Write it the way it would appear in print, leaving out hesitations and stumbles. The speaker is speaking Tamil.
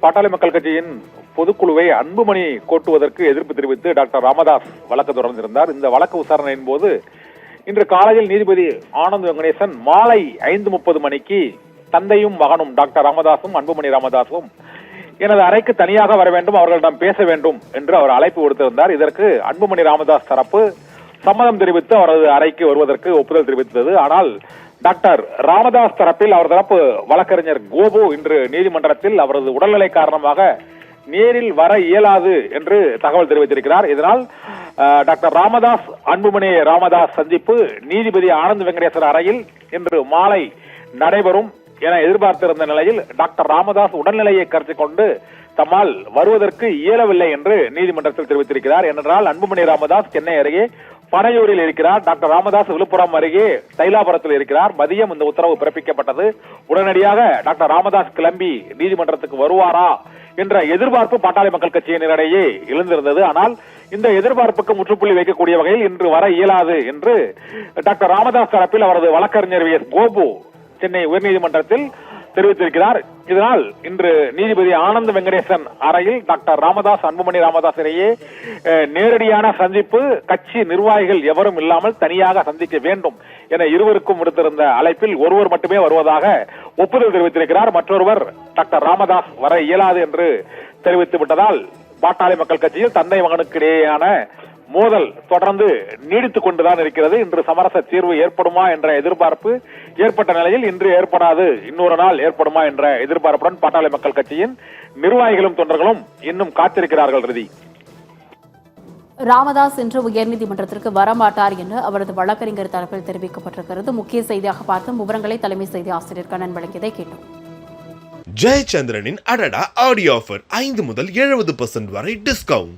பாட்டாளி மக்கள் கட்சியின் பொதுக்குழுவை அன்புமணி கோட்டுவதற்கு எதிர்ப்பு தெரிவித்து டாக்டர் ராமதாஸ் வழக்கு தொடர்ந்திருந்தார். இந்த வழக்கு விசாரணையின் போது இன்று காலையில் நீதிபதி ஆனந்த் வெங்கடேசன் மாலை 5:30 மணிக்கு தந்தையும் மகனும் டாக்டர் ராமதாசும் அன்புமணி ராமதாசும் எனது அறைக்கு தனியாக வர வேண்டும், அவர்களிடம் பேச வேண்டும் என்று அவர் அழைப்பு விடுத்திருந்தார். இதற்கு அன்புமணி ராமதாஸ் தரப்பு சம்மதம் தெரிவித்து அவரது அறைக்கு வருவதற்கு ஒப்புதல் தெரிவித்தது. ஆனால் டாக்டர் ராமதாஸ் தரப்பில் அவர் தரப்பு வழக்கறிஞர் கோபு இன்று நீதிமன்றத்தில் அவரது உடல்நிலை காரணமாக நேரில் வர இயலாது என்று தகவல் தெரிவித்திருக்கிறார். இதனால் டாக்டர் ராமதாஸ் அன்புமணி ராமதாஸ் சந்திப்பு நீதிபதி ஆனந்த் வெங்கடேசன் அறையில் இன்று மாலை நடைபெறும் என எதிர்பார்த்திருந்த நிலையில் டாக்டர் ராமதாஸ் உடல்நிலையை கருத்தில் கொண்டு தம்மால் வருவதற்கு இயலவில்லை என்று நீதிமன்றத்தில் தெரிவித்திருக்கிறார். ஏனென்றால் அன்புமணி ராமதாஸ் சென்னை அருகே பனையூரில் இருக்கிறார், டாக்டர் ராமதாஸ் விழுப்புரம் அருகே தைலாபுரத்தில் இருக்கிறார். மதியம் இந்த உத்தரவு பிறப்பிக்கப்பட்டது. உடனடியாக டாக்டர் ராமதாஸ் கிளம்பி நீதிமன்றத்துக்கு வருவாரா என்ற எதிர்பார்ப்பு பாட்டாளி மக்கள் கட்சியினரிடையே எழுந்திருந்தது. ஆனால் இந்த எதிர்பார்ப்புக்கு முற்றுப்புள்ளி வைக்கக்கூடிய வகையில் இன்று வர இயலாது என்று டாக்டர் ராமதாஸ் தரப்பில் அவரது வழக்கறிஞர் கோபு சென்னை உயர்நீதிமன்றத்தில் தெரிவித்திருக்கிறார். இதனால் இன்று நீதிபதி ஆனந்த் வெங்கடேசன் அறையில் டாக்டர் ராமதாஸ் அன்புமணி ராமதாஸ் இடையே நேரடியான சந்திப்பு, கட்சி நிர்வாகிகள் எவரும் இல்லாமல் தனியாக சந்திக்க வேண்டும் என இருவருக்கும் விடுத்திருந்த அழைப்பில் ஒருவர் மட்டுமே வருவதாக ஒப்புதல் தெரிவித்திருக்கிறார். மற்றொருவர் டாக்டர் ராமதாஸ் வர இயலாது என்று தெரிவித்து விட்டதால் பாட்டாளி மக்கள் கட்சியில் தந்தை மகனுக்கு இடையேயான மோதல் தொடர்ந்து நீடித்துக் கொண்டுதான் இருக்கிறது. இன்று சமரச தீர்வு ஏற்படுமா என்ற எதிர்பார்ப்பு ஏற்பட்ட நிலையில் இன்று ஏற்படாது, இன்னொரு நாள் ஏற்படுமா என்ற எதிர்பார்ப்புடன் பாட்டாளி மக்கள் கட்சியின் நிர்வாகிகளும் தொண்டர்களும் இன்னும் காத்திருக்கிறார்கள். ரிதி, ராமதாஸ் இன்று உயர்நீதிமன்றத்திற்கு வரமாட்டார் என்று அவரது வழக்கறிஞர் தரப்பில் தெரிவிக்கப்பட்டிருக்கிறது. முக்கிய செய்தியாக பார்த்தும் விவரங்களை தலைமை செய்தி ஆசிரியர் கண்ணன் வழங்கியதை கேட்டோம். ஜெயச்சந்திரனின் அடடா ஆடியோ ஆஃபர் 5 முதல் 70% வரை டிஸ்கவுண்ட்.